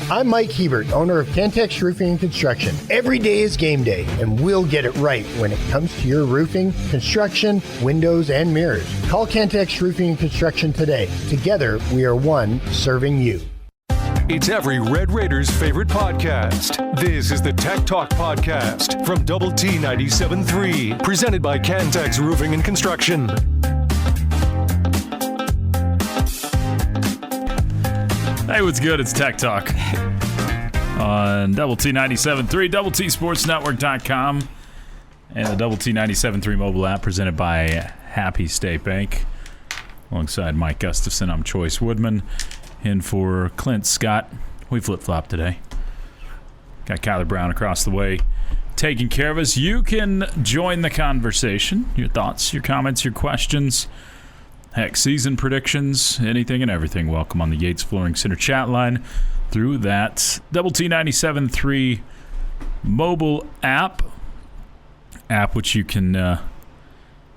I'm Mike Hebert, owner of Cantex Roofing and Construction. Every day is game day, and we'll get it right when it comes to your roofing, construction, windows, and mirrors. Call Cantex Roofing and Construction today. Together, we are one serving you. It's every Red Raiders' favorite podcast. This is the Tech Talk Podcast from Double T 97.3, presented by Cantex Roofing and Construction. Hey, what's good? It's Tech Talk on Double T 97.3, DoubleTSportsNetwork.com, and the Double T 97.3 mobile app presented by Happy State Bank. Alongside Mike Gustafson, I'm Chois Woodman. In for Clint Scott. We flip-flop today. Got Kyler Brown across the way taking care of us. You can join the conversation. Your thoughts, your comments, your questions. Heck, season predictions, anything and everything. Welcome on the Yates Flooring Center chat line through that Double T 97.3 mobile app which you can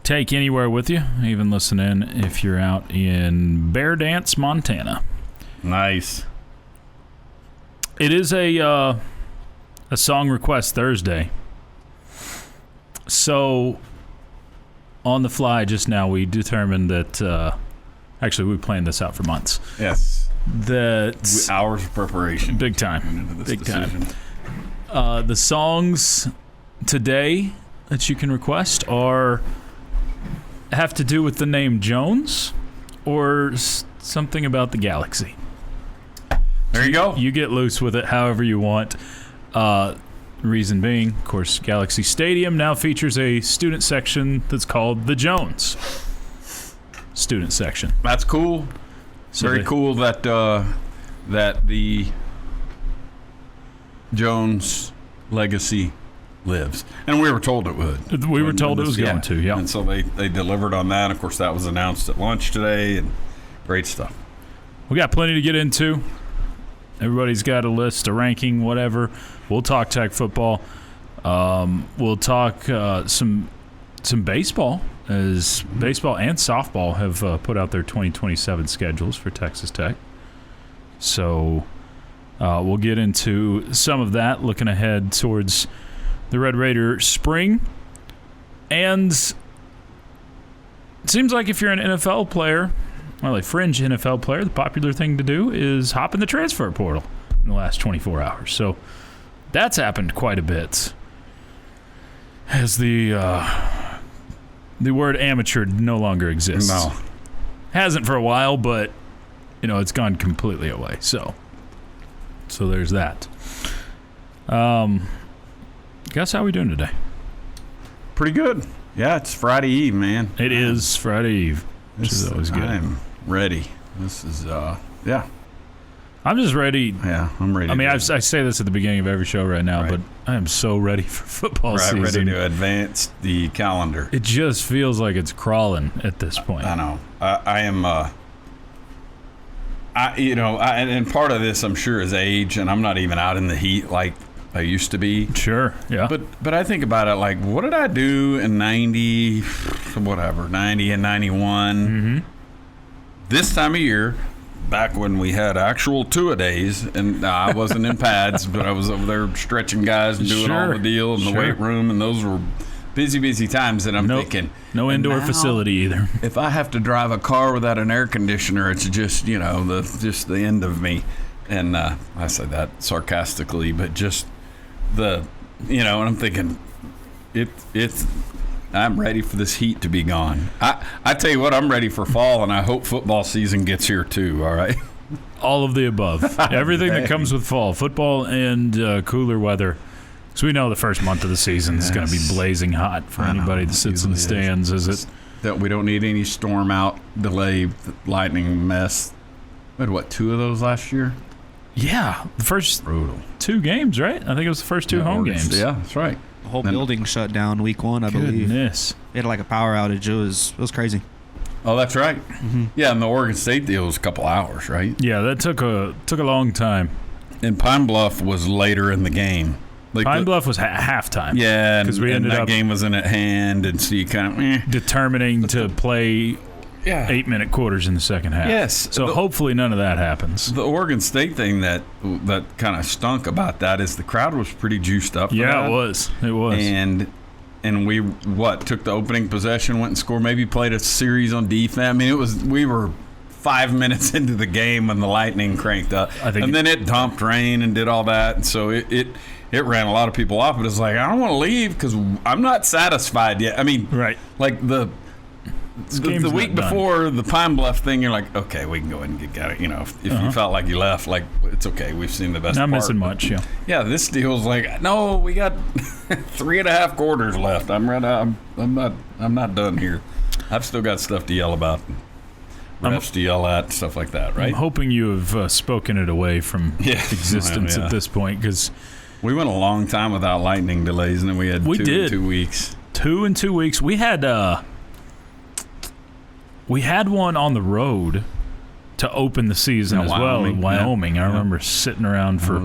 take anywhere with you, even listen in if you're out in Bear Dance, Montana. Nice. It is a song request Thursday. So, on the fly just now, we determined that, actually, we planned this out for months. Yes. That hours of preparation. Big time. Big decision. Time. The songs today that you can request have to do with the name Jones or something about the galaxy. There you go. You get loose with it however you want. Reason being, of course, Galaxy Stadium now features a student section that's called the Jones Student Section. That's cool. So very cool that the Jones legacy lives. And we were told it would. We were told it was going to, yeah. And so they delivered on that. Of course, that was announced at lunch today, and great stuff. We got plenty to get into. Everybody's got a list, a ranking, whatever. We'll talk Tech football. We'll talk some baseball, as baseball and softball have put out their 2027 schedules for Texas Tech. So we'll get into some of that, looking ahead towards the Red Raider spring. And it seems like if you're an NFL player, well, a fringe NFL player, the popular thing to do is hop in the transfer portal in the last 24 hours. So that's happened quite a bit. As the word amateur no longer exists. No. Hasn't for a while, but it's gone completely away. So there's that. Gus, how are we doing today? Pretty good. Yeah, it's Friday Eve, man. It is Friday Eve, which is always good. I'm ready. This is, yeah. I'm just ready. Yeah, I'm ready. I mean, I say this at the beginning of every show right now, but I am so ready for football season. Ready to advance the calendar. It just feels like it's crawling at this point. I know. I am, and part of this, I'm sure, is age, and I'm not even out in the heat like I used to be. Sure, yeah. But I think about it like, what did I do in 90 and 91? Mm-hmm. This time of year, back when we had actual two-a-days, and I wasn't in pads, but I was over there stretching guys and doing all the deal in the weight room, and those were busy times. And I'm thinking, no indoor facility either. If I have to drive a car without an air conditioner, it's just the end of me. And I say that sarcastically, but just and I'm thinking, I'm ready for this heat to be gone. I tell you what, I'm ready for fall, and I hope football season gets here too, all right? All of the above. Everything that comes with fall. Football and cooler weather. So we know the first month of the season is going to be blazing hot for anybody that sits in the stands. Is it? That we don't need any storm out, delay, lightning mess. We had, 2 of those last year? Yeah. The first 2 games, right? I think it was the first 2 home games. Yeah, that's right. The whole building shut down week 1, I believe. Goodness. They had like a power outage. It was crazy. Oh, that's right. Mm-hmm. Yeah, and the Oregon State deal was a couple hours, right? Yeah, that took a long time. And Pine Bluff was later in the game. Pine Bluff was halftime. Yeah, because that game wasn't at hand, and so you kind of determining to play 8-minute quarters in the second half. Yes. So hopefully none of that happens. The Oregon State thing that kind of stunk about that is the crowd was pretty juiced up. Yeah, it was. It was. And we took the opening possession, went and scored, maybe played a series on defense. I mean, we were 5 minutes into the game when the Lightning cranked up. And then it dumped rain and did all that. And so it ran a lot of people off. But it's like, I don't want to leave because I'm not satisfied yet. I mean, like the week before the Pine Bluff thing, you're like, okay, we can go ahead and get it. You know, if you felt like you left, like, it's okay. We've seen the best Not part. missing much, yeah. Yeah, this deal's like, no, we got 3.5 quarters left. I'm not done here. I've still got stuff to yell about. Refs to yell at, stuff like that, right? I'm hoping you have spoken it away from existence at this point, because we went a long time without lightning delays, and then we had 2 weeks. 2 in 2 weeks. We had one on the road to open the season as well in Wyoming. Yep. I remember sitting around for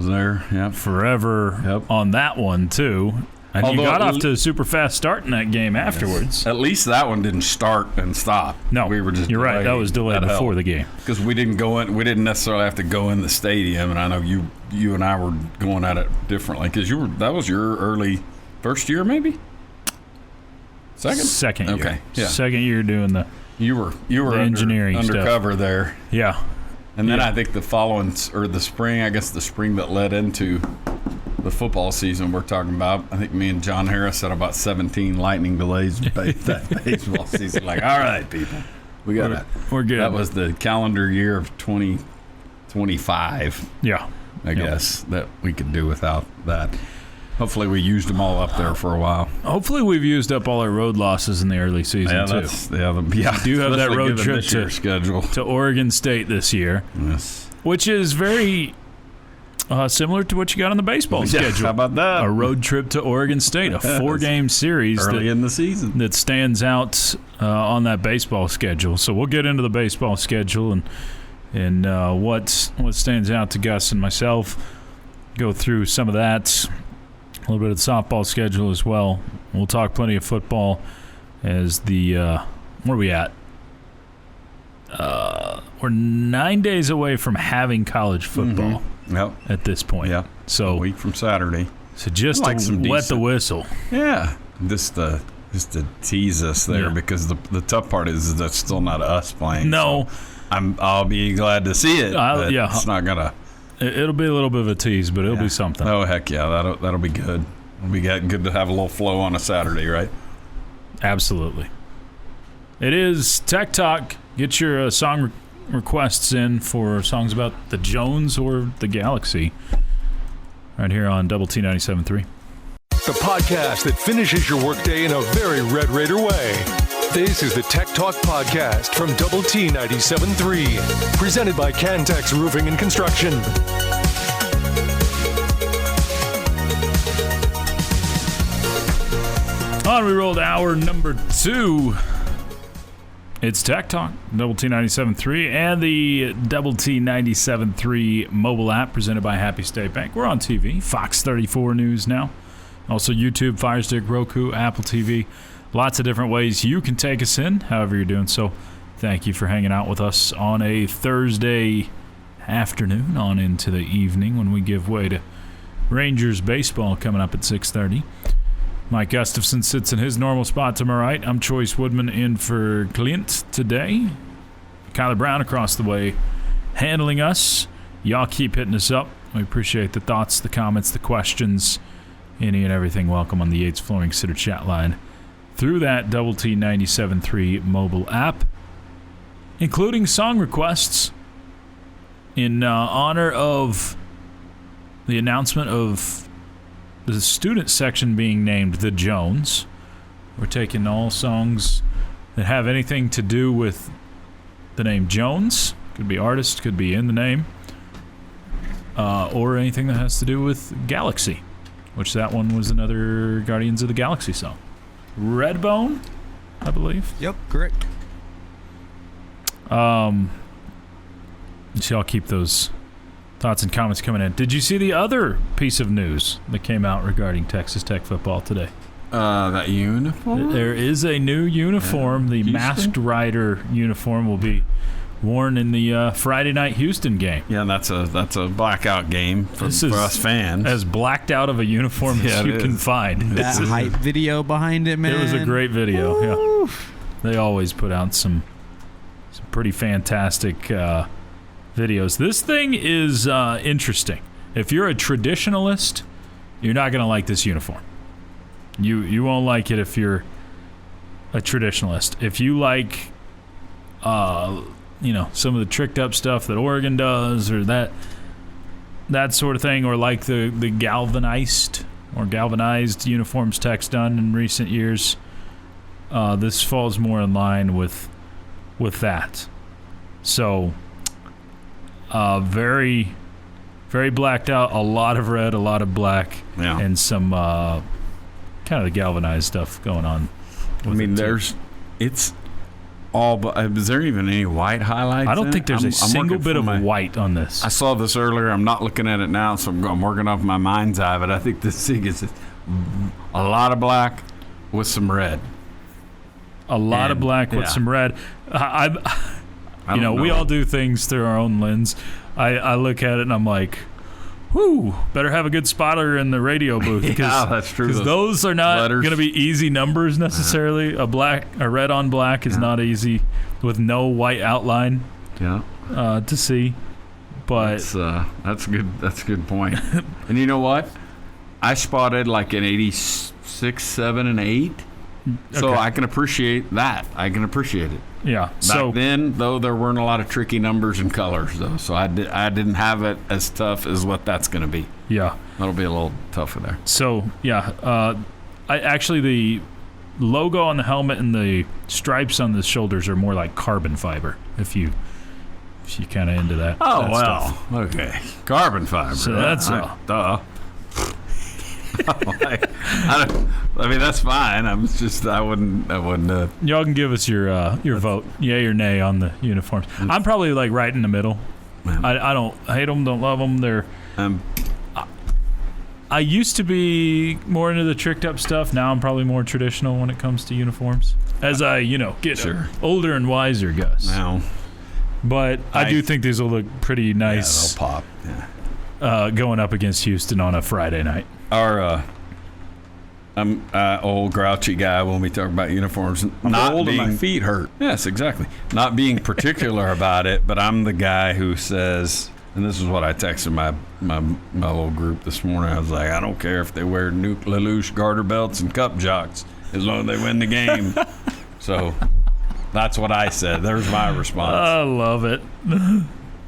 forever on that one too. And you got off to a super fast start in that game afterwards. At least that one didn't start and stop. No, we were just you're right. That was delayed before the game because we didn't go in. We didn't necessarily have to go in the stadium. And I know you and I were going at it differently because that was your early first year, maybe second year. Okay, second year doing the. You were engineering undercover stuff there. Yeah, and then I think the following or the spring, I guess the spring that led into the football season we're talking about, I think me and John Harris had about 17 lightning delays that baseball season. Like, all right, people, we're good. That was the calendar year of 2025. Yeah, I guess that we could do without that. Hopefully we used them all up there for a while. Hopefully we've used up all our road losses in the early season too. We do have that road trip to Oregon State this year. Yes, which is very similar to what you got on the baseball schedule. How about that? A road trip to Oregon State, a 4-game series early in the season that stands out on that baseball schedule. So we'll get into the baseball schedule and what stands out to Gus and myself. Go through some of that. A little bit of the softball schedule as well. We'll talk plenty of football as the where are we at? We're 9 days away from having college football at this point. Yeah. So a week from Saturday. So just to wet the whistle. Yeah. Just to tease us there because the tough part is that's still not us playing. No. So I'll be glad to see it. It's not gonna. It'll be a little bit of a tease, but it'll be something. Oh, heck yeah. That'll be good. It'll be good to have a little flow on a Saturday, right? Absolutely. It is Tech Talk. Get your song requests in for songs about the Jones or the Galaxy right here on Double T 97.3. The podcast that finishes your workday in a very Red Raider way. This is the Tech Talk Podcast from Double T 97.3, presented by Cantex Roofing and Construction. On we rolled hour number 2. It's Tech Talk, Double T 97.3, and the Double T 97.3 mobile app presented by Happy State Bank. We're on TV, Fox 34 News now. Also YouTube, Fire Stick, Roku, Apple TV. Lots of different ways you can take us in, however you're doing. So thank you for hanging out with us on a Thursday afternoon on into the evening when we give way to Rangers baseball coming up at 6:30. Mike Gustafson sits in his normal spot to my right. I'm Chois Woodman in for Clint today. Kyler Brown across the way handling us. Y'all keep hitting us up. We appreciate the thoughts, the comments, the questions, any and everything. Welcome on the Yates Flooring Sitter chat line through that Double T 97.3 mobile app, including song requests in honor of the announcement of the student section being named the Jones. We're taking all songs that have anything to do with the name Jones. Could be artist, could be in the name, or anything that has to do with Galaxy, which that one was another Guardians of the Galaxy song. Redbone, I believe. Yep, correct. So y'all keep those thoughts and comments coming in. Did you see the other piece of news that came out regarding Texas Tech football today? That uniform? There is a new uniform. The Masked Rider uniform will be worn in the Friday night Houston game. Yeah, that's a blackout game for us fans. As blacked out of a uniform as you can find. That hype video behind it, man. It was a great video. Yeah, they always put out some pretty fantastic videos. This thing is interesting. If you're a traditionalist, you're not going to like this uniform. You won't like it if you're a traditionalist. If you like, some of the tricked up stuff that Oregon does, or that sort of thing, or like the galvanized uniforms Tech's done in recent years, this falls more in line with that. So, very, very blacked out. A lot of red, a lot of black, and some kind of the galvanized stuff going on. I mean, it's all. But is there even any white highlights? I don't think there's a single bit of white on this. I saw this earlier. I'm not looking at it now, so I'm working off my mind's eye. But I think this thing is a lot of black with some red. A lot of black with some red. We all do things through our own lens. I look at it and I'm like, whew, better have a good spotter in the radio booth. Yeah, that's true. Because those are not going to be easy numbers necessarily. A red on black is not easy with no white outline to see. But that's good. That's a good point. And you know what? I spotted like an 86, 7, and 8. So I can appreciate that. I can appreciate it. Yeah. Back then, though, there weren't a lot of tricky numbers and colors, though. So I didn't have it as tough as what that's going to be. Yeah. That'll be a little tougher there. So, the logo on the helmet and the stripes on the shoulders are more like carbon fiber, if you kind of into that. Oh, that well. stuff. Okay. Carbon fiber. So that's duh. I mean, that's fine. I wouldn't. Y'all can give us your vote, yay or nay, on the uniforms. I'm probably like right in the middle. I don't hate them, don't love them. They're. I used to be more into the tricked up stuff. Now I'm probably more traditional when it comes to uniforms. As I, get older and wiser, Gus. Now, but I do think these will look pretty nice. Yeah, they'll pop. Yeah. Going up against Houston on a Friday night. I'm old grouchy guy when we talk about uniforms. Not old and my feet hurt. Yes, exactly. Not being particular about it, but I'm the guy who says, and this is what I texted my little group this morning. I was like, I don't care if they wear Nuke LaLoosh garter belts and cup jocks as long as they win the game. So that's what I said. There's my response. I love it.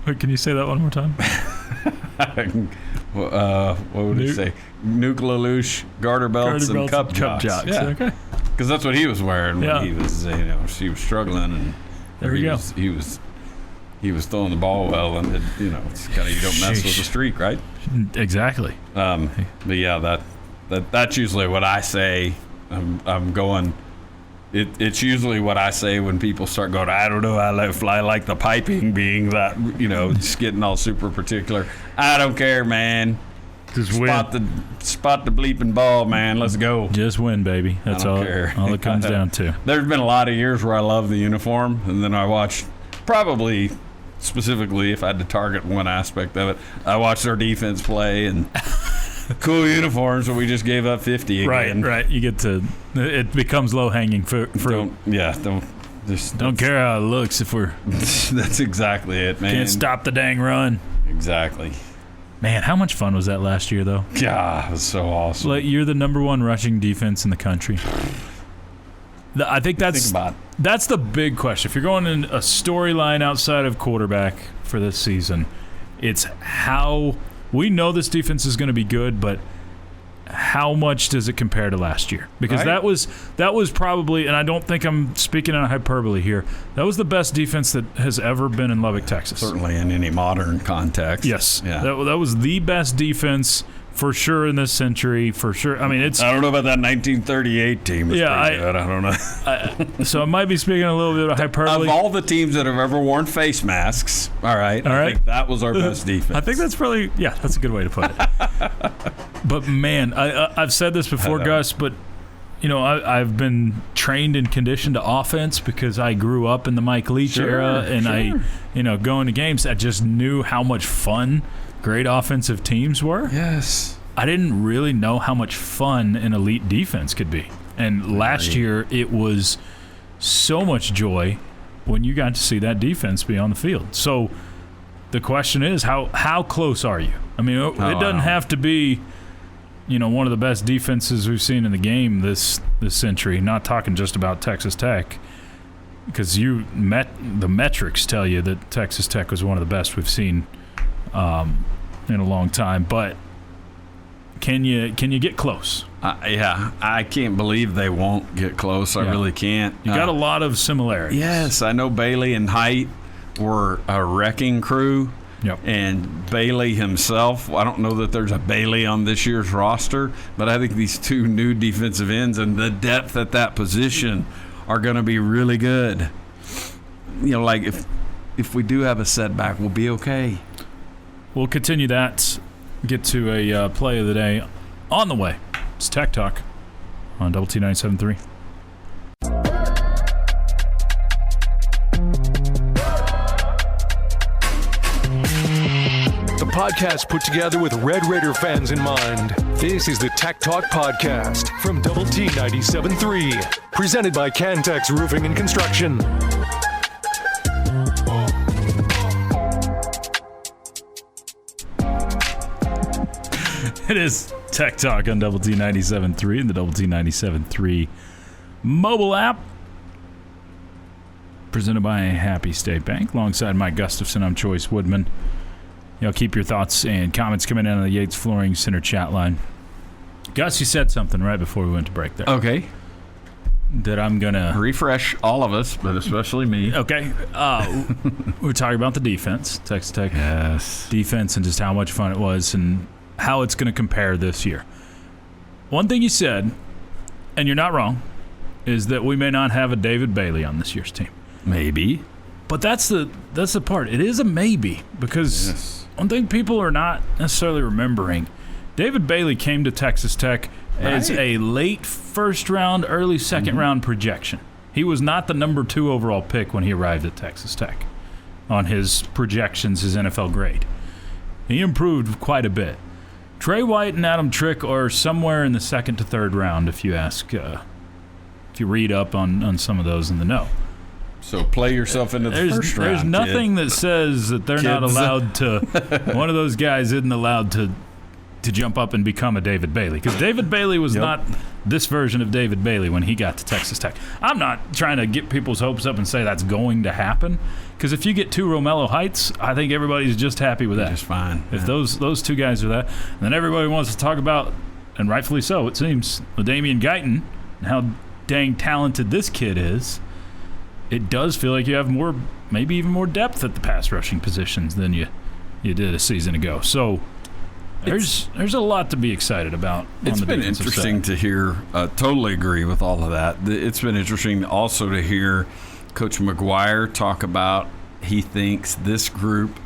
Wait, can you say that one more time? What would he say? Nuke LaLoosh, garter belts and cup jocks. Yeah. Okay. Because that's what he was wearing when he was, he was struggling, and there you go. He was throwing the ball well, and it's kind of, you don't mess with the streak, right? Exactly. But yeah, that's usually what I say. I'm going. It's usually what I say when people start going, I don't know, I like the piping being that, just getting all super particular. I don't care, man. Just spot the bleeping ball, man. Let's go. Just win, baby. That's all it comes down to. There's been a lot of years where I love the uniform, and then I watched, probably specifically if I had to target one aspect of it, I watched our defense play and cool uniforms, but we just gave up 50 again. Right. You get to, it becomes low-hanging fruit. Don't care how it looks if we're. That's exactly it, man. Can't stop the dang run. Exactly. Man, how much fun was that last year, though? Yeah, it was so awesome. Like, you're the number one rushing defense in the country. I think that's the big question. If you're going in a storyline outside of quarterback for this season, it's how we know this defense is going to be good, but how much does it compare to last year? Because that was probably, and I don't think I'm speaking in hyperbole here, that was the best defense that has ever been in Lubbock, Texas. Certainly in any modern context. Yes. Yeah. That was the best defense for sure in this century, for sure. I mean, I don't know about that 1938 team. It's pretty good. I don't know. So I might be speaking a little bit of hyperbole. Of all the teams that have ever worn face masks, I think that was our best defense. I think that's probably, that's a good way to put it. But, man, I've said this before, Gus, but I've been trained and conditioned to offense because I grew up in the Mike Leach era, and I, going to games, I just knew how much fun great offensive teams were. Yes. I didn't really know how much fun an elite defense could be. And last year, it was so much joy when you got to see that defense be on the field. So the question is, how close are you? I mean, it doesn't have to be one of the best defenses we've seen in the game this century. Not talking just about Texas Tech, because the metrics tell you that Texas Tech was one of the best we've seen in a long time. But can you get close? I can't believe they won't get close. I really can't. You got a lot of similarities. Yes, I know Bailey and Height were a wrecking crew. Yep. And Bailey himself, I don't know that there's a Bailey on this year's roster, but I think these two new defensive ends and the depth at that position are going to be really good. Like if we do have a setback, we'll be okay. We'll continue that. Get to a play of the day on the way. It's Tech Talk on Double T 97.3. Podcast put together with Red Raider fans in mind. This is the Tech Talk Podcast from Double T 97.3, presented by Cantex Roofing and Construction. It is Tech Talk on Double T 97.3 and the Double T 97.3 mobile app, presented by Happy State Bank. Alongside Mike Gustafson, I'm Chois Woodman. Keep your thoughts and comments coming in on the Yates Flooring Center chat line. Gus, you said something right before we went to break there. Okay. That I'm going to refresh all of us, but especially me. Okay. We're talking about the defense, Texas Tech defense, and just how much fun it was and how it's going to compare this year. One thing you said, and you're not wrong, is that we may not have a David Bailey on this year's team. Maybe. But that's the part. It is a maybe, because one thing people are not necessarily remembering, David Bailey came to Texas Tech as a late first round, early second round projection. He was not the number 2 overall pick when he arrived at Texas Tech on his projections, his NFL grade. He improved quite a bit. Trey White and Adam Trick are somewhere in the second to third round, if you ask, if you read up on some of those in the know. So play yourself into the first round. There's nothing that says that they're not allowed to. One of those guys isn't allowed to jump up and become a David Bailey, because David Bailey was not this version of David Bailey when he got to Texas Tech. I'm not trying to get people's hopes up and say that's going to happen, because if you get 2 Romello Heights, I think everybody's just happy with that. Just fine. If those 2 guys are that, and then everybody wants to talk about, and rightfully so, it seems, Damian Guyton and how dang talented this kid is. It does feel like you have more, maybe even more depth at the pass rushing positions than you did a season ago. So there's a lot to be excited about. It's been interesting to hear. Totally agree with all of that. It's been interesting also to hear Coach McGuire talk about he thinks this group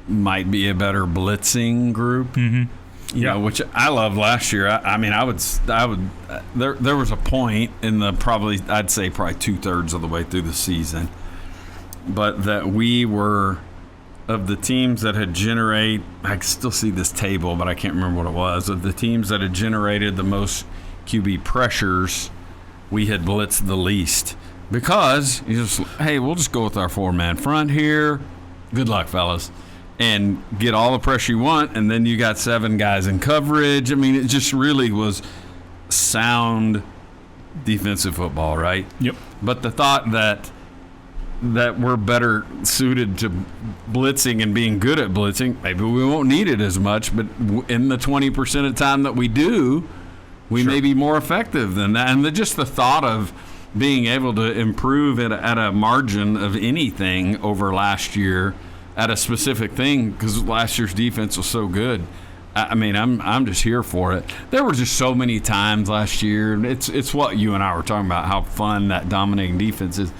might be a better blitzing group. Mm-hmm. You know, which I loved last year. I mean, I would. There was a point in the I'd say probably 2/3 of the way through the season, but that we were of the teams that had generated. I can still see this table, but I can't remember what it was. Of the teams that had generated the most QB pressures, we had blitzed the least, because we'll just go with our 4-man front here. Good luck, fellas. And get all the pressure you want, and then you got 7 guys in coverage. I mean, it just really was sound defensive football, right? Yep. But the thought that we're better suited to blitzing and being good at blitzing, maybe we won't need it as much, but in the 20% of the time that we do, we may be more effective than that. And just the thought of being able to improve at a margin of anything over last year at a specific thing, because last year's defense was so good. I mean, I'm just here for it. There were just so many times last year. It's what you and I were talking about, how fun that dominating defense is.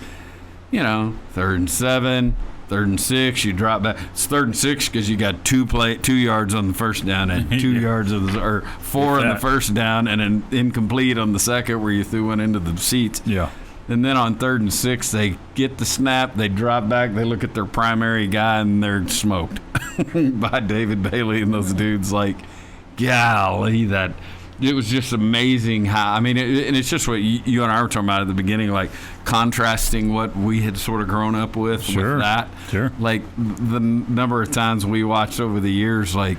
3rd and 7, 3rd and 6, you drop back. It's 3rd and 6 because you got 2 yards on the first down and 2 yards or 4 on the first down and an incomplete on the second where you threw one into the seats. Yeah. And then on 3rd and 6, they get the snap, they drop back, they look at their primary guy, and they're smoked by David Bailey and those dudes. Like, golly, it was just amazing how, and it's just what you and I were talking about at the beginning, like contrasting what we had sort of grown up with that. Sure. Like the number of times we watched over the years, like,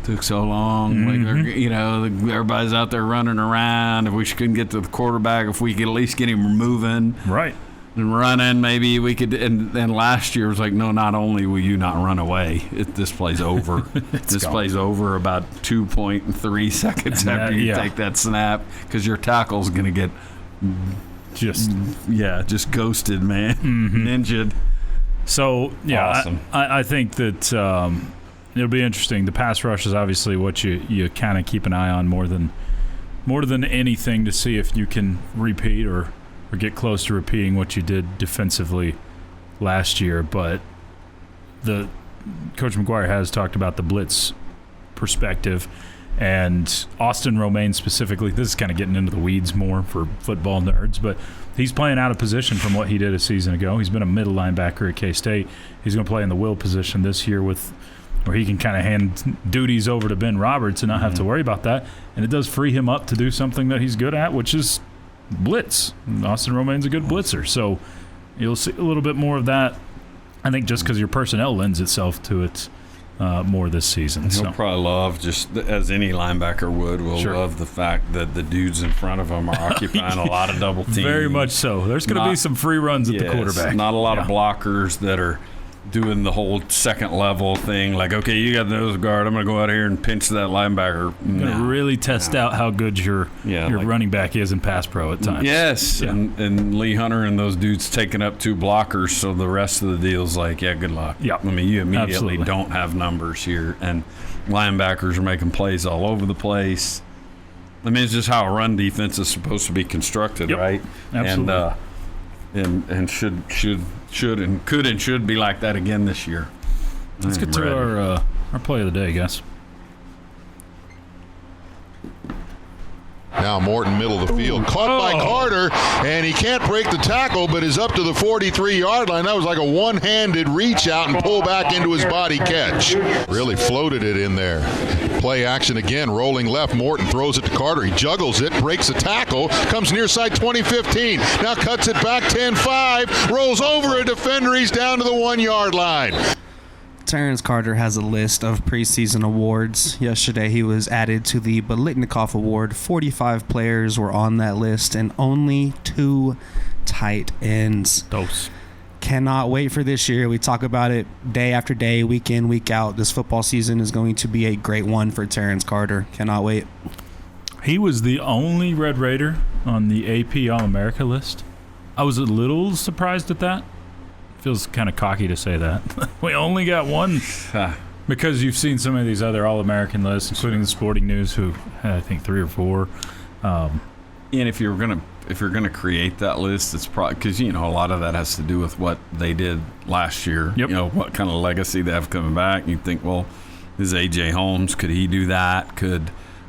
took so long. Like, everybody's out there running around. If we couldn't get to the quarterback, if we could at least get him moving. Right. And running, maybe we could. And last year was like, no, not only will you not run away, this play's over. This play's over about 2.3 seconds after you take that snap because your tackle's going to get just ghosted, man. Ninja'd. So, awesome. I think that it'll be interesting. The pass rush is obviously what you kind of keep an eye on more than anything to see if you can repeat or get close to repeating what you did defensively last year. But Coach McGuire has talked about the blitz perspective, and Austin Romaine specifically. This is kind of getting into the weeds more for football nerds, but he's playing out of position from what he did a season ago. He's been a middle linebacker at K-State. He's going to play in the will position this year where he can kind of hand duties over to Ben Roberts and not have to worry about that. And it does free him up to do something that he's good at, which is blitz. Austin Romaine's a good blitzer, so you'll see a little bit more of that. I think just because your personnel lends itself to it more this season. He'll probably love, just as any linebacker would, love the fact that the dudes in front of him are occupying a lot of double teams. Very much so. There's going to be some free runs at the quarterback. Not a lot of blockers that are doing the whole second level thing, like, okay, you got the nose guard, I'm going to go out here and pinch that linebacker. Going to really test out how good your running back is in pass pro at times. Yes, and Lee Hunter and those dudes taking up 2 blockers, so the rest of the deal's like, good luck. Yep. You immediately don't have numbers here, and linebackers are making plays all over the place. It's just how a run defense is supposed to be constructed, right? Absolutely. And should and could and should be like that again this year. Let's get to our play of the day, Gus. Now Morton, middle of the field, caught by Carter, and he can't break the tackle, but is up to the 43-yard line. That was like a one-handed reach out and pull back into his body catch. Really floated it in there. Play action again, rolling left. Morton throws it to Carter. He juggles it, breaks the tackle, comes near side 20-15. Now cuts it back 10-5, rolls over a defender. He's down to the 1-yard line. Terrance Carter has a list of preseason awards. Yesterday, he was added to the Biletnikoff Award. 45 players were on that list, and only 2 tight ends. Dose. Cannot wait for this year. We talk about it day after day, week in, week out. This football season is going to be a great one for Terrance Carter. Cannot wait. He was the only Red Raider on the AP All-America list. I was a little surprised at that. Feels kind of cocky to say that. We only got one because you've seen some of these other All-American lists, including the Sporting News, who had, I think, 3 or 4. And if you're gonna create that list, it's probably because a lot of that has to do with what they did last year. Yep. What kind of legacy they have coming back. You think, well, is AJ Holmes? Could he do that?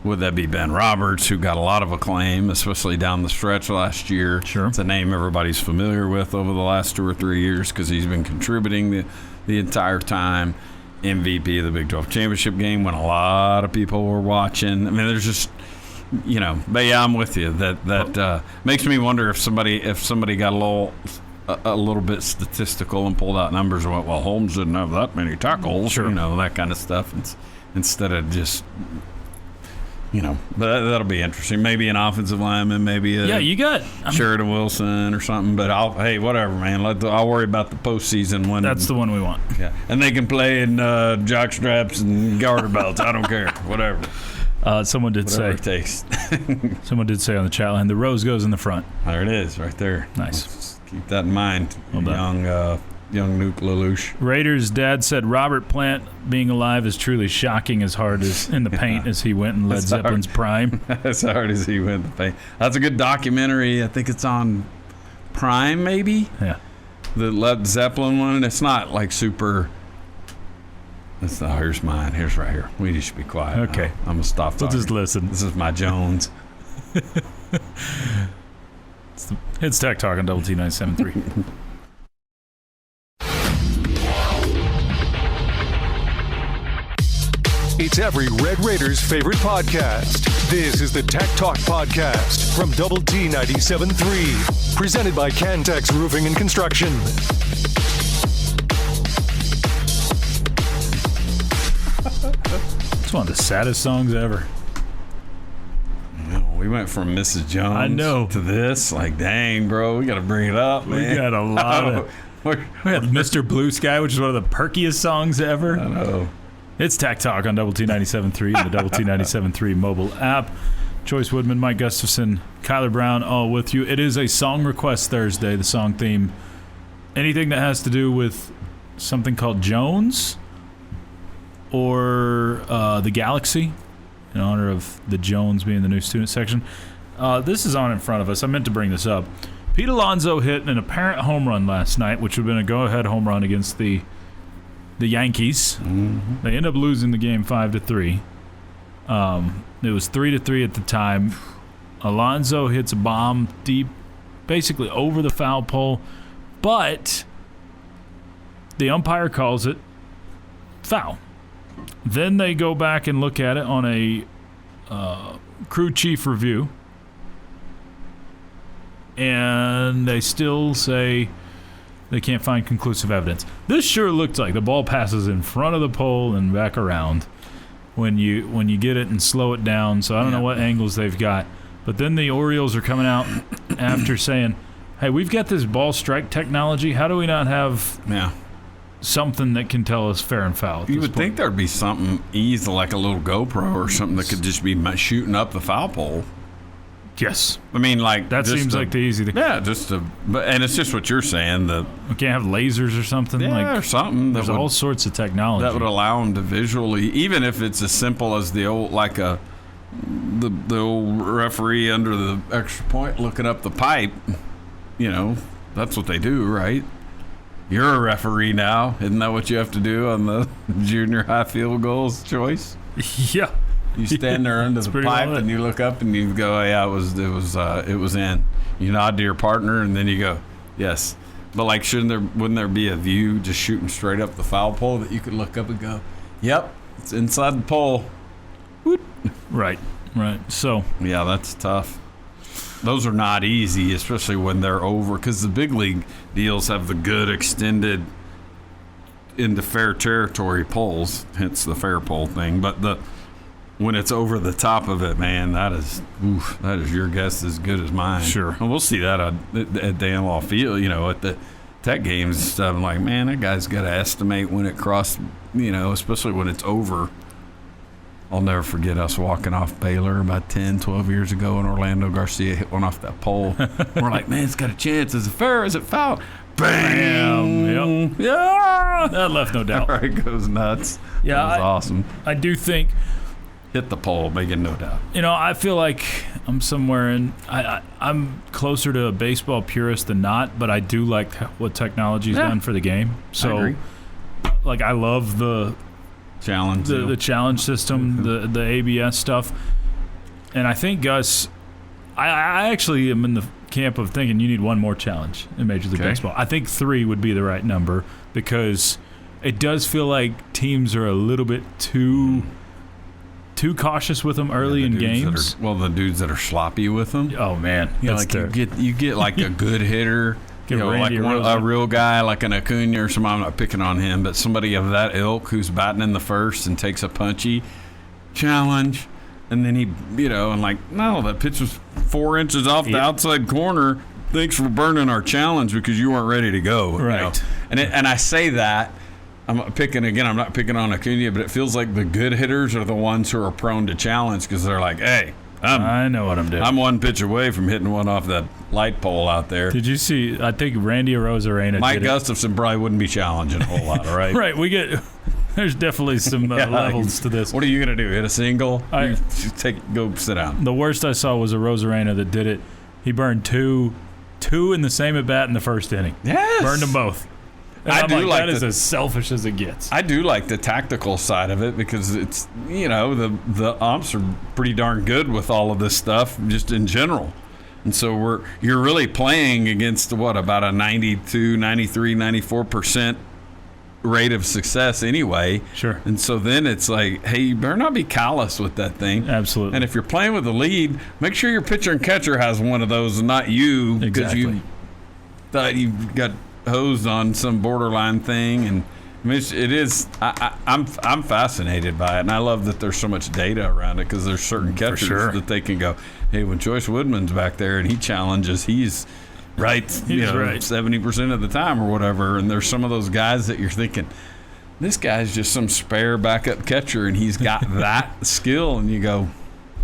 Would that be Ben Roberts, who got a lot of acclaim, especially down the stretch last year? Sure. It's a name everybody's familiar with over the last 2 or 3 years because he's been contributing the entire time. MVP of the Big 12 championship game when a lot of people were watching. There's just, but yeah, I'm with you. That makes me wonder if somebody got a little bit statistical and pulled out numbers and went, well, Holmes didn't have that many tackles, sure. That kind of stuff. Instead of just... but that'll be interesting. Maybe an offensive lineman, maybe you got Sheridan Wilson or something. But whatever, man. I'll worry about the postseason when that's the one we want. Yeah, and they can play in jock straps and garter belts. I don't care, whatever. Someone did whatever it takes. Someone did say on the chat line, the rose goes in the front. There it is, right there. Nice. Let's keep that in mind, young Nuke Lelouch. Raiders' dad said Robert Plant being alive is truly shocking as hard as in the paint as he went in Led Zeppelin's prime. As hard as he went in the paint. That's a good documentary. I think it's on Prime, maybe? Yeah. the Led Zeppelin one. It's not like super. Here's mine. Here's right here. We just should be quiet. Okay. I'm gonna stop talking. We'll just listen. This is my Jones. It's Tech Talk on Double T 97.3. It's every Red Raiders' favorite podcast. This is the Tech Talk Podcast from Double T 97.3. Presented by Cantex Roofing and Construction. It's one of the saddest songs ever. We went from Mrs. Jones I know. to this. Like, dang, bro, we got to bring it up, man. We got a lot of... We had Mr. Blue Sky, which is one of the perkiest songs ever. I know. It's Tech Talk on Double T 97.3 and the Double T 97.3 mobile app. Chois Woodman, Mike Gustafson, Kyler Brown, all with you. It is a Song Request Thursday, the song theme. Anything that has to do with something called Jones or the Galaxy, in honor of the Jones being the new student section. This is on in front of us. I meant to bring this up. Pete Alonso hit an apparent home run last night, which would have been a go-ahead home run against the Yankees. Mm-hmm. They end up losing the game 5-3. It was 3-3 at the time. Alonso hits a bomb deep, basically over the foul pole, but the umpire calls it foul. Then they go back and look at it on a crew chief review, and they still say they can't find conclusive evidence. This sure looked like the ball passes in front of the pole and back around when you get it and slow it down. So I don't know what angles they've got. But then the Orioles are coming out after saying, hey, we've got this ball strike technology. How do we not have something that can tell us fair and foul? You would think there'd be something easy, like a little GoPro or something that could just be shooting up the foul pole. Yes. I mean, like... That seems like the easy thing. Yeah, and it's just what you're saying. We can't have lasers or something? Yeah, or something. There's all sorts of technology. That would allow them to visually, even if it's as simple as the old, like the old referee under the extra point looking up the pipe. You know, that's what they do, right? You're a referee now. Isn't that what you have to do on the junior high field goals choice? Yeah. You stand there under the pipe and you look up and you go, oh, yeah, it was in. You nod to your partner and then you go, yes. But like, wouldn't there be a view just shooting straight up the foul pole that you could look up and go, yep, it's inside the pole. Right. So yeah, that's tough. Those are not easy, especially when they're over, because the big league deals have the good extended into fair territory poles, hence the fair pole thing. But when it's over the top of it, man, that is your guess as good as mine. Sure. And we'll see that at the Analog Field, at the Tech games and stuff. I'm like, man, that guy's got to estimate when it crossed, especially when it's over. I'll never forget us walking off Baylor about 10, 12 years ago, and Orlando Garcia hit one off that pole. We're like, man, it's got a chance. Is it fair? Is it foul? Bam! Yep. Yeah! That left no doubt. It goes nuts. Yeah, that was awesome. I do think... Hit the pole, making no doubt. I feel like I'm somewhere in... I'm closer to a baseball purist than not, but I do like what technology's done for the game. So, I agree. Like, I love the... Challenge. The challenge system, the ABS stuff. And I think, Gus, I actually am in the camp of thinking you need one more challenge in Major League Baseball. I think 3 would be the right number because it does feel like teams are a little bit too cautious with them early in games. The dudes that are sloppy with them. Oh, man. You get like a good hitter. Like a real guy like an Acuna or something. I'm not picking on him, but somebody of that ilk who's batting in the first and takes a punchy challenge, and then he, and like, no, that pitch was 4 inches off the outside corner. Thanks for burning our challenge because you weren't ready to go. Right. And I say that I'm not picking on Acuna, but it feels like the good hitters are the ones who are prone to challenge because they're like, hey, I know what I'm doing. I'm one pitch away from hitting one off that light pole out there. Did you see? I think Randy Arozarena. Mike Gustafson probably wouldn't be challenging a whole lot, right? Right. There's definitely some levels to this. What are you gonna do? Hit a single? Go sit down. The worst I saw was Arozarena that did it. He burned two 2 in the same at bat in the first inning. Yes. Burned them both. And I I'm do like, like that is as selfish as it gets. I do like the tactical side of it because it's, the umps are pretty darn good with all of this stuff just in general. And so you're really playing against about a 92, 93, 94% rate of success anyway. Sure. And so then it's like, hey, you better not be callous with that thing. Absolutely. And if you're playing with the lead, make sure your pitcher and catcher has one of those and not you, because you thought you got hosed on some borderline thing. And I mean, it is. I'm fascinated by it, and I love that there's so much data around it because there's certain catchers that they can go, hey, when Chois Woodman's back there and he challenges, he's right, 70% of the time or whatever. And there's some of those guys that you're thinking, this guy's just some spare backup catcher, and he's got that skill, and you go,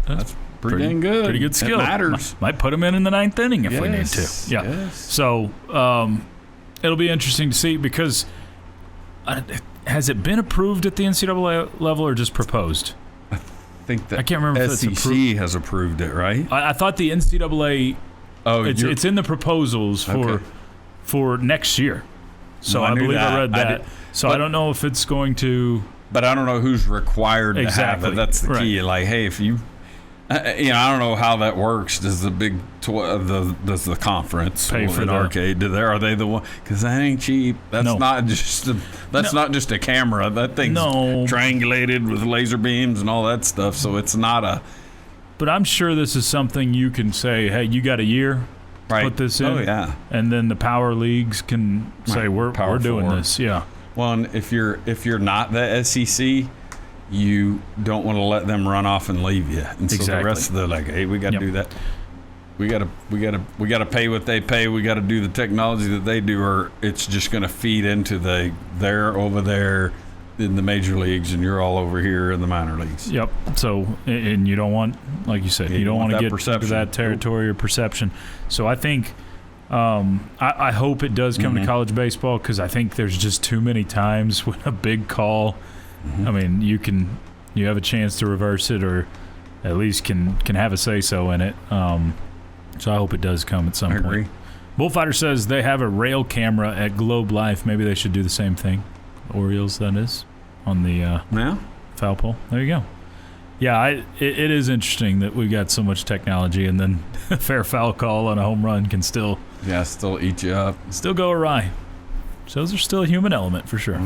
that's pretty dang good. Pretty good skill. It matters. Might put him in the 9th inning if we need to. Yeah. Yes. So it'll be interesting to see because has it been approved at the NCAA level or just proposed? I think that I can't remember if SEC it's approved. has approved it, right? I thought the NCAA. Oh, it's in the proposals for next year. So I believe I read that. I don't know if it's going to. But I don't know who's required to have it. That's the key. Like, hey, if you, I don't know how that works. Does the big does the conference pay for an arcade? Are they the one? Because that ain't cheap. That's not just not just a camera. That thing's triangulated with laser beams and all that stuff. So it's not a. But I'm sure this is something you can say, hey, you got a year, put this in. Oh, yeah. And then the power leagues can say, we're doing this. Yeah. Well, and if you're not the SEC, you don't want to let them run off and leave you. And so the rest of the hey, we got to do that. We got to pay what they pay. We got to do the technology that they do, or it's just going to feed into they're over there in the major leagues, and you're all over here in the minor leagues. Yep. So, and you don't want, like you said, you don't want to get into that territory or perception. So I think, I hope it does come to college baseball because I think there's just too many times when a big call, I mean, you have a chance to reverse it or at least can have a say-so in it. So I hope it does come at some point. Agree. Bullfighter says they have a rail camera at Globe Life. Maybe they should do the same thing. Orioles, that is, on the foul pole. There you go. Yeah, it is interesting that we've got so much technology, and then a fair foul call on a home run can still eat you up. Still go awry. So those are still a human element for sure.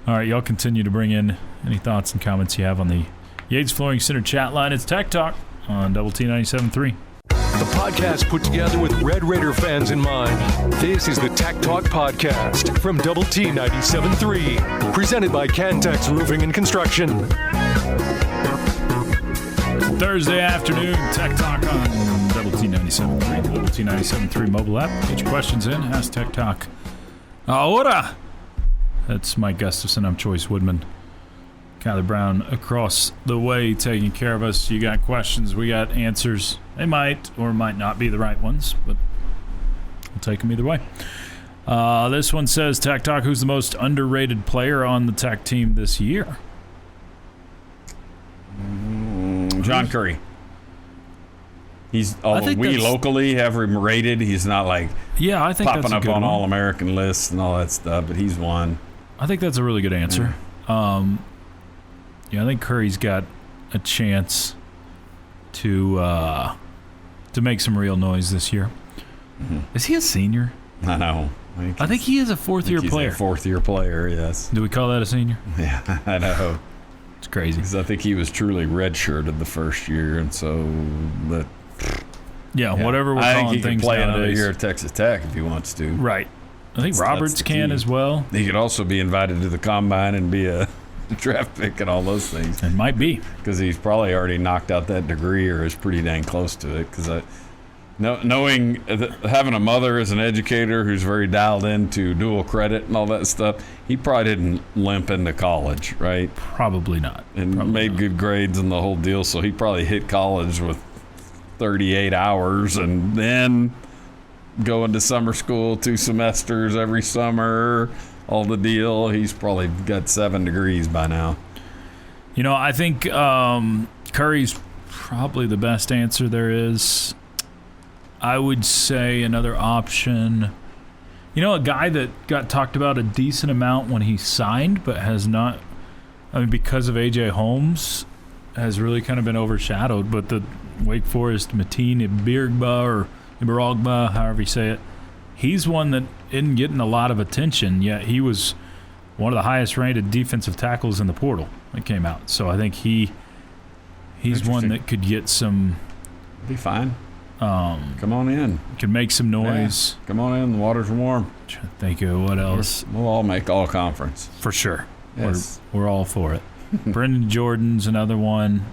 All right, y'all continue to bring in any thoughts and comments you have on the Yates Flooring Center chat line. It's Tech Talk on Double T 97.3. The podcast put together with Red Raider fans in mind. This is the Tech Talk Podcast from Double T 97.3, presented by Cantex Roofing and Construction. Thursday afternoon, Tech Talk on Double T 97.3, Double T 97.3 mobile app. Get your questions in. Ask Tech Talk. Ahora! That's Mike Gustafson. I'm Chois Woodman. Kyler Brown across the way taking care of us. You got questions, we got answers. They might or might not be the right ones, but we'll take them either way. This one says, Tech Talk, who's the most underrated player on the Tech team this year? John Curry. Although we locally have him rated, he's not like I think popping that's a up good on one. All-American lists and all that stuff, but he's one. I think that's a really good answer. I think Curry's got a chance to make some real noise this year. Is he a senior? I know. I think he is a fourth-year player. He's a fourth-year player, yes. Do we call that a senior? Yeah, I know. It's crazy. Because I think he was truly redshirted the first year, and so that. Whatever we're calling things nowadays. I think he can play another year at Texas Tech if he wants to. Right. I think Roberts can as well. He could also be invited to the Combine and be a draft pick and all those things. It might be. Because he's probably already knocked out that degree or is pretty dang close to it. Because having a mother as an educator who's very dialed into dual credit and all that stuff, he probably didn't limp into college, right? Probably not. And made good grades and the whole deal, so he probably hit college with 38 hours and then going to summer school 2 semesters every summer, all the deal. He's probably got 7 degrees by now. I think Curry's probably the best answer there is. I would say another option. You know, a guy that got talked about a decent amount when he signed, but has not. I mean, because of A.J. Holmes, has really kind of been overshadowed. But the Wake Forest Mateen Ibirogba or Ibirogba, however you say it, he's one that isn't getting a lot of attention, yet he was one of the highest-rated defensive tackles in the portal that came out. So I think he's one that could get some. Be fine. Come on in. Can make some noise. Yeah. Come on in. The water's warm. Thank you. What else? We'll all make all conference. For sure. Yes. We're all for it. Brendan Jordan's another one.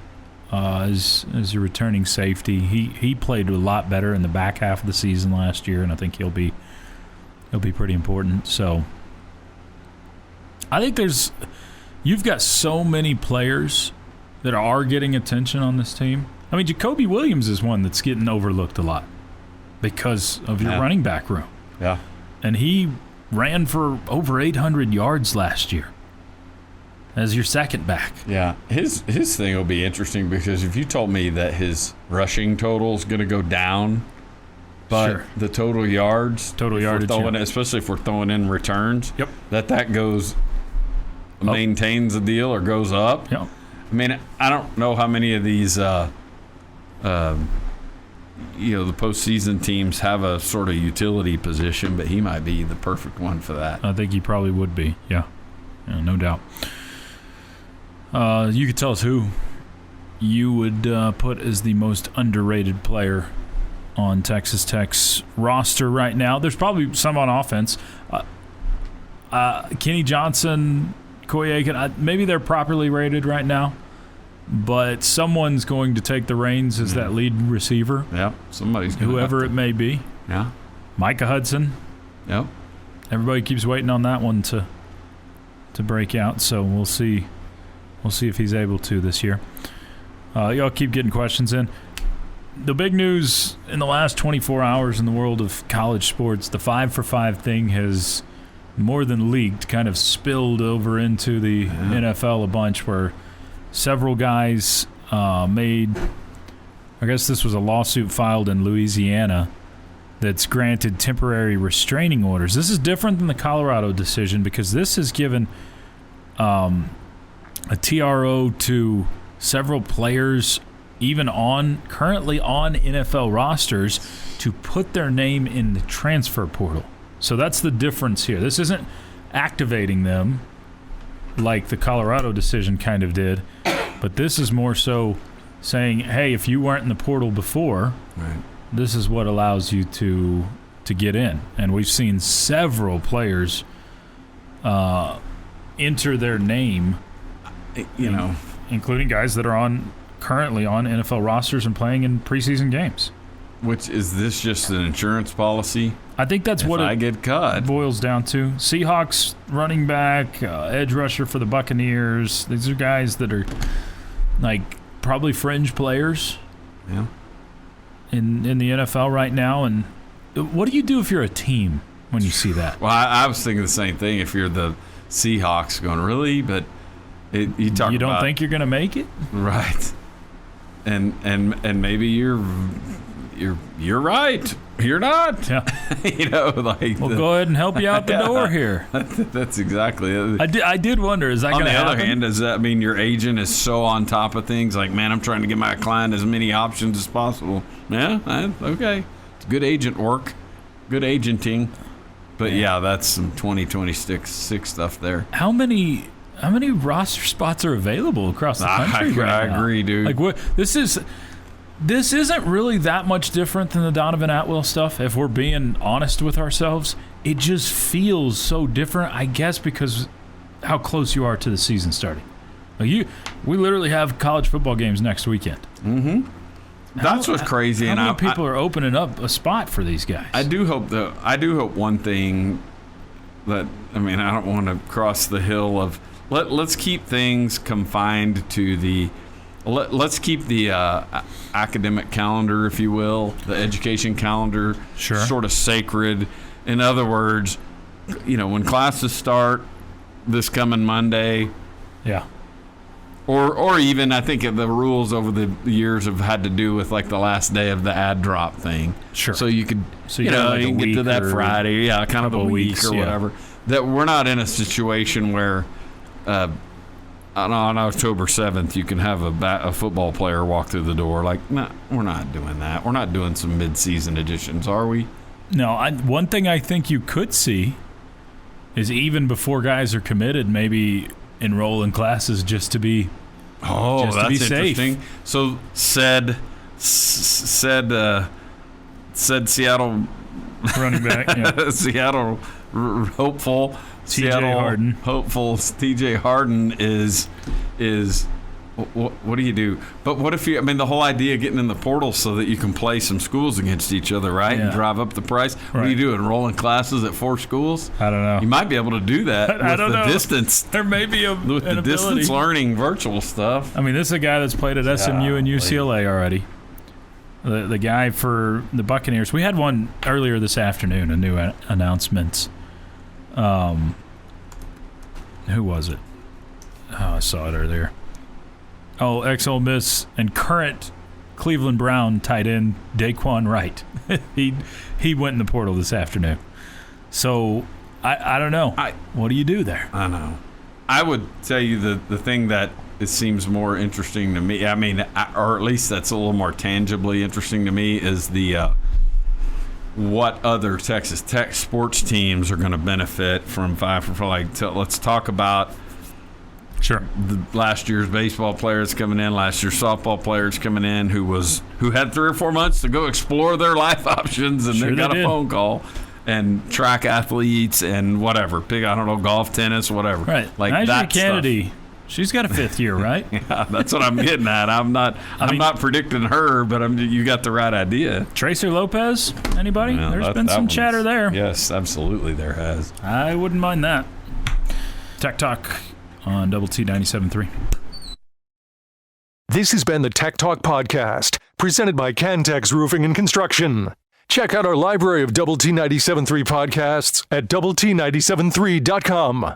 As a returning safety, he played a lot better in the back half of the season last year, and I think he'll be pretty important. So I think you've got so many players that are getting attention on this team. I mean, Jacoby Williams is one that's getting overlooked a lot because of your running back room. Yeah. And he ran for over 800 yards last year as your second back. Yeah. His thing will be interesting because if you told me that his rushing total is going to go down, but the total yardage, especially if we're throwing in returns, that goes maintains the deal or goes up. Yep. I mean, I don't know how many of these the postseason teams have a sort of utility position, but he might be the perfect one for that. I think he probably would be. Yeah, no doubt. You could tell us who you would put as the most underrated player on Texas Tech's roster right now. There's probably some on offense. Kenny Johnson, Koy Aiken, maybe they're properly rated right now. But someone's going to take the reins as that lead receiver. Yeah, somebody's going to. Whoever it may be. Yeah. Micah Hudson. Yep. Everybody keeps waiting on that one to break out, so we'll see. We'll see if he's able to this year. Y'all keep getting questions in. The big news in the last 24 hours in the world of college sports, the 5-for-5 thing has more than leaked, kind of spilled over into the NFL a bunch where several guys made, I guess this was a lawsuit filed in Louisiana that's granted temporary restraining orders. This is different than the Colorado decision because this has given a TRO to several players, even currently on NFL rosters, to put their name in the transfer portal. So that's the difference here. This isn't activating them like the Colorado decision kind of did, but this is more so saying, hey, if you weren't in the portal before, this is what allows you to get in. And we've seen several players enter their name, including guys that are currently on NFL rosters and playing in preseason games. Which is this just an insurance policy? I think that's what I get cut boils down to. Seahawks running back, edge rusher for the Buccaneers. These are guys that are like probably fringe players. Yeah. In the NFL right now. And what do you do if you're a team when you see that? Well, I was thinking the same thing. If you're the Seahawks, going really, but you don't think you're going to make it, right? And maybe you're right. You're not. Yeah. We'll go ahead and help you out the door here. That's exactly it. I did wonder, is that going to happen? On the other hand, does that mean your agent is so on top of things? Like, man, I'm trying to give my client as many options as possible. Yeah, okay. It's good agent work. Good agenting. But, yeah, that's some 2026 stuff there. How many roster spots are available across the country right now? I agree, dude. Like, this isn't really that much different than the Donovan Atwell stuff, if we're being honest with ourselves. It just feels so different, I guess, because how close you are to the season starting. Like we literally have college football games next weekend. Mm-hmm. That's what's crazy. How many people are opening up a spot for these guys? I do hope one thing that, I don't want to cross the hill of let's keep things confined to the let's keep the academic calendar, if you will, the education calendar, sort of sacred. In other words, when classes start this coming Monday, Or even I think the rules over the years have had to do with like the last day of the ad drop thing. Sure. So you could, So you know, like you can get to that Friday, kind of a week weeks, or whatever. That we're not in a situation where on October 7th you can have a football player walk through the door. Like, no, we're not doing that. We're not doing some mid-season additions, are we? No. One thing I think you could see is even before guys are committed, maybe enroll in classes just to be that's interesting. safe. So said Seattle Running back, yeah. Seattle hopeful Seattle Harden. Hopeful TJ Harden is what do you do? But what if the whole idea of getting in the portal so that you can play some schools against each other, right? Yeah. And drive up the price. What do you do? Enroll in classes at 4 schools? I don't know. You might be able to do that I with don't the know. distance. There may be With the distance learning virtual stuff. I mean, this is a guy that's played at SMU and UCLA already. The guy for the Buccaneers. We had one earlier this afternoon, a new announcement. Who was it? Oh, I saw it earlier. Oh, ex-Ole Miss and current Cleveland Brown tight end Daquan Wright. he went in the portal this afternoon. So I don't know. What do you do there? I know. I would tell you the thing that it seems more interesting to me. Or at least that's a little more tangibly interesting to me is the what other Texas Tech sports teams are going to benefit from let's talk about. Sure. The last year's baseball players coming in, last year's softball players coming in, who had 3 or 4 months to go explore their life options, and then got a phone call. And track athletes and whatever, golf, tennis, whatever. Right. Like Najee that Kennedy, stuff. she's got a 5th year, right? Yeah, that's what I'm getting at. I'm not predicting her, but you got the right idea. Tracer Lopez, anybody? Yeah, There's been some chatter there. Yes, absolutely there has. I wouldn't mind that. Tech Talk on Double T 97.3. This has been the Tech Talk Podcast, presented by Cantex Roofing and Construction. Check out our library of Double T 97.3 podcasts at doublet97.3.com.